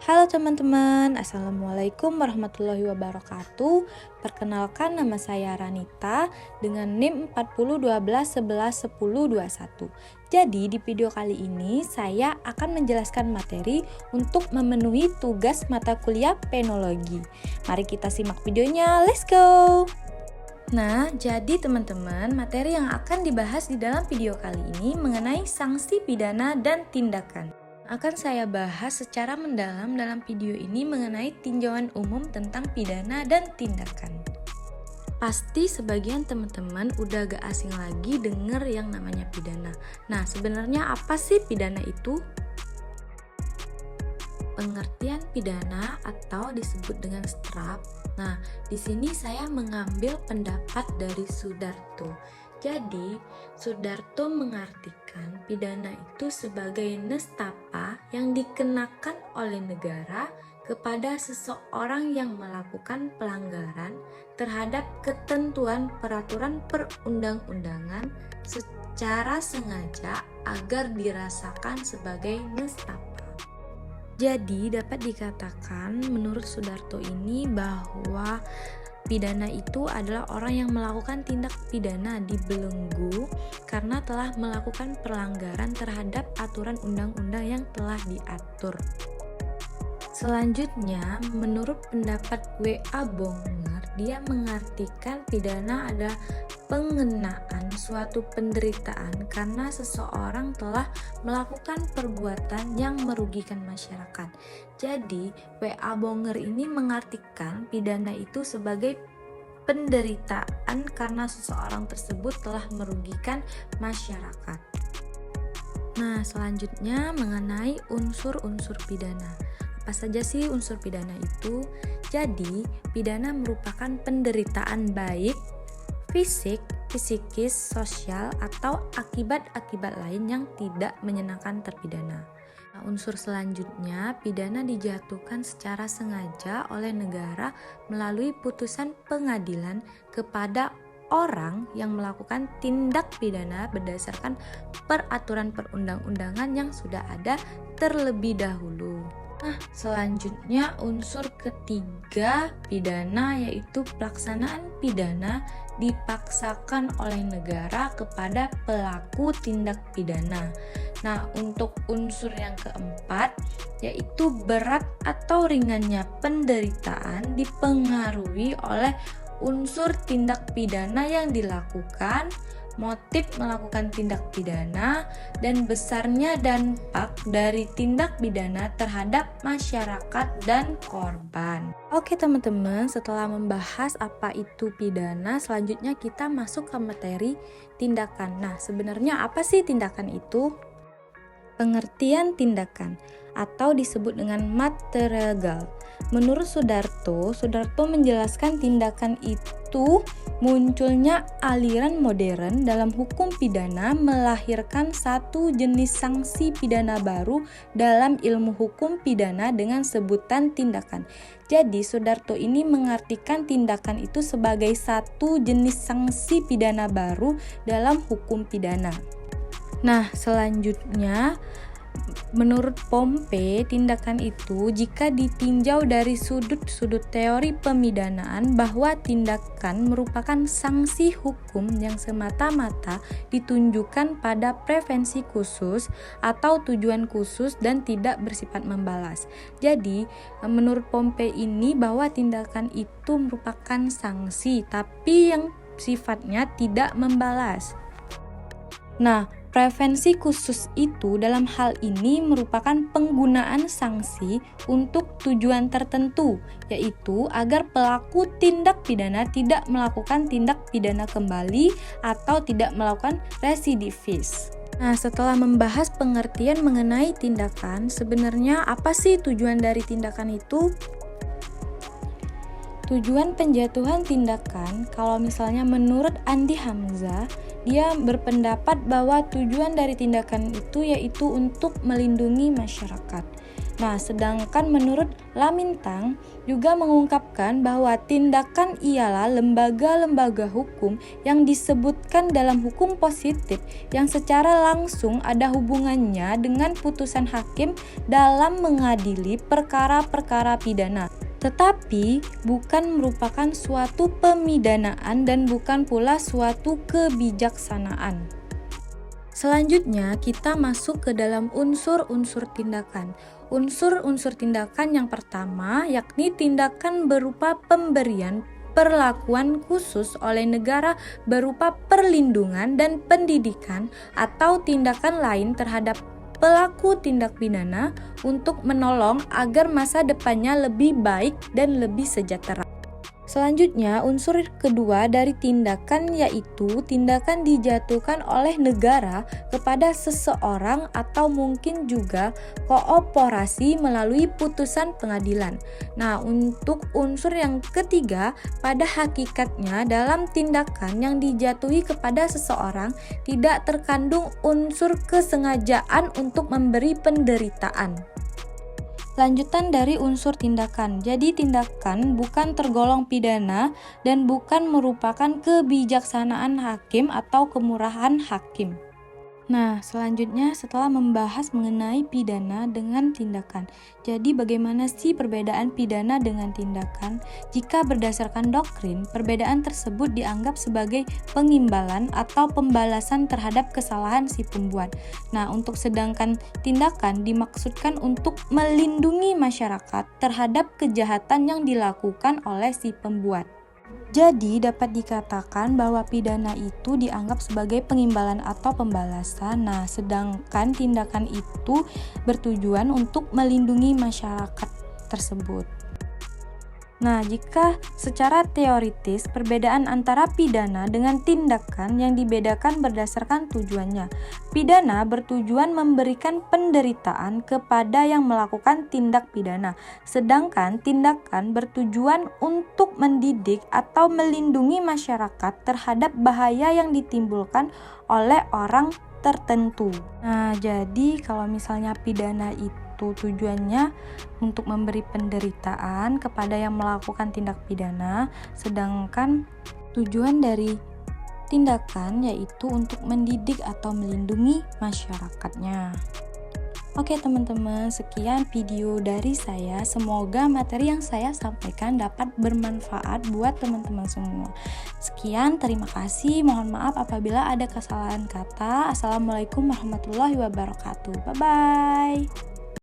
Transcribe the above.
Halo teman-teman, Assalamualaikum warahmatullahi wabarakatuh. Perkenalkan, nama saya Ranita dengan NIM 4012111021. Jadi di video kali ini saya akan menjelaskan materi untuk memenuhi tugas mata kuliah penologi. Mari kita simak videonya, let's go! Nah, jadi teman-teman, materi yang akan dibahas di dalam video kali ini mengenai sanksi pidana dan tindakan. Akan saya bahas secara mendalam dalam video ini mengenai tinjauan umum tentang pidana dan tindakan. Pasti sebagian teman-teman udah gak asing lagi denger yang namanya pidana. Nah, sebenarnya apa sih pidana itu? Pengertian pidana atau disebut dengan STRAP. Nah, di sini saya mengambil pendapat dari Sudarto. Jadi, Sudarto mengartikan pidana itu sebagai nestapa yang dikenakan oleh negara kepada seseorang yang melakukan pelanggaran terhadap ketentuan peraturan perundang-undangan secara sengaja agar dirasakan sebagai nestapa. Jadi dapat dikatakan menurut Sudarto ini bahwa pidana itu adalah orang yang melakukan tindak pidana dibelenggu karena telah melakukan pelanggaran terhadap aturan undang-undang yang telah diatur. Selanjutnya, menurut pendapat W.A. Bonger, dia mengartikan pidana adalah pengenaan suatu penderitaan karena seseorang telah melakukan perbuatan yang merugikan masyarakat. Jadi, W.A. Bonger ini mengartikan pidana itu sebagai penderitaan karena seseorang tersebut telah merugikan masyarakat. Nah, selanjutnya mengenai unsur-unsur pidana. Apa saja sih unsur pidana itu? Jadi, pidana merupakan penderitaan baik fisik, psikis, sosial, atau akibat-akibat lain yang tidak menyenangkan terpidana. Nah, unsur selanjutnya, pidana dijatuhkan secara sengaja oleh negara melalui putusan pengadilan kepada orang yang melakukan tindak pidana berdasarkan peraturan perundang-undangan yang sudah ada terlebih dahulu. Nah, selanjutnya unsur ketiga pidana yaitu pelaksanaan pidana dipaksakan oleh negara kepada pelaku tindak pidana. Nah, untuk unsur yang keempat yaitu berat atau ringannya penderitaan dipengaruhi oleh unsur tindak pidana yang dilakukan, motif melakukan tindak pidana, dan besarnya dampak dari tindak pidana terhadap masyarakat dan korban. Oke teman-teman, setelah membahas apa itu pidana, selanjutnya kita masuk ke materi tindakan. Nah, sebenarnya apa sih tindakan itu? Pengertian tindakan atau disebut dengan material. Menurut Sudarto menjelaskan tindakan itu munculnya aliran modern dalam hukum pidana melahirkan satu jenis sanksi pidana baru dalam ilmu hukum pidana dengan sebutan tindakan. Jadi Sudarto ini mengartikan tindakan itu sebagai satu jenis sanksi pidana baru dalam hukum pidana. Nah, selanjutnya menurut Pompe, tindakan itu jika ditinjau dari sudut-sudut teori pemidanaan bahwa tindakan merupakan sanksi hukum yang semata-mata ditunjukkan pada prevensi khusus atau tujuan khusus dan tidak bersifat membalas. Jadi, menurut Pompe ini bahwa tindakan itu merupakan sanksi tapi yang sifatnya tidak membalas. Nah, prevensi khusus itu dalam hal ini merupakan penggunaan sanksi untuk tujuan tertentu, yaitu agar pelaku tindak pidana tidak melakukan tindak pidana kembali atau tidak melakukan residivis. Nah, setelah membahas pengertian mengenai tindakan, sebenarnya apa sih tujuan dari tindakan itu? Tujuan penjatuhan tindakan, kalau misalnya menurut Andi Hamzah, dia berpendapat bahwa tujuan dari tindakan itu yaitu untuk melindungi masyarakat. Nah, sedangkan menurut Lamintang juga mengungkapkan bahwa tindakan ialah lembaga-lembaga hukum yang disebutkan dalam hukum positif yang secara langsung ada hubungannya dengan putusan hakim dalam mengadili perkara-perkara pidana, tetapi bukan merupakan suatu pemidanaan dan bukan pula suatu kebijaksanaan. Selanjutnya kita masuk ke dalam unsur-unsur tindakan. Unsur-unsur tindakan yang pertama yakni tindakan berupa pemberian perlakuan khusus oleh negara berupa perlindungan dan pendidikan atau tindakan lain terhadap pelaku tindak pidana untuk menolong agar masa depannya lebih baik dan lebih sejahtera. Selanjutnya, unsur kedua dari tindakan yaitu tindakan dijatuhkan oleh negara kepada seseorang atau mungkin juga kooperasi melalui putusan pengadilan. Nah, untuk unsur yang ketiga, pada hakikatnya dalam tindakan yang dijatuhi kepada seseorang tidak terkandung unsur kesengajaan untuk memberi penderitaan. Lanjutan dari unsur tindakan. Jadi tindakan bukan tergolong pidana dan bukan merupakan kebijaksanaan hakim atau kemurahan hakim. Nah, selanjutnya setelah membahas mengenai pidana dengan tindakan. Jadi bagaimana sih perbedaan pidana dengan tindakan? Jika berdasarkan doktrin, perbedaan tersebut dianggap sebagai pengimbalan atau pembalasan terhadap kesalahan si pembuat. Nah, untuk sedangkan tindakan dimaksudkan untuk melindungi masyarakat terhadap kejahatan yang dilakukan oleh si pembuat. Jadi dapat dikatakan bahwa pidana itu dianggap sebagai pengimbalan atau pembalasan. Nah, sedangkan tindakan itu bertujuan untuk melindungi masyarakat tersebut. Nah, jika secara teoritis perbedaan antara pidana dengan tindakan yang dibedakan berdasarkan tujuannya. Pidana bertujuan memberikan penderitaan kepada yang melakukan tindak pidana, sedangkan tindakan bertujuan untuk mendidik atau melindungi masyarakat terhadap bahaya yang ditimbulkan oleh orang tertentu. Nah, jadi kalau misalnya pidana itu tujuannya untuk memberi penderitaan kepada yang melakukan tindak pidana, sedangkan tujuan dari tindakan yaitu untuk mendidik atau melindungi masyarakatnya. Oke teman-teman, sekian video dari saya. Semoga materi yang saya sampaikan dapat bermanfaat buat teman-teman semua. Sekian, terima kasih. Mohon maaf apabila ada kesalahan kata. Assalamualaikum warahmatullahi wabarakatuh. Bye-bye.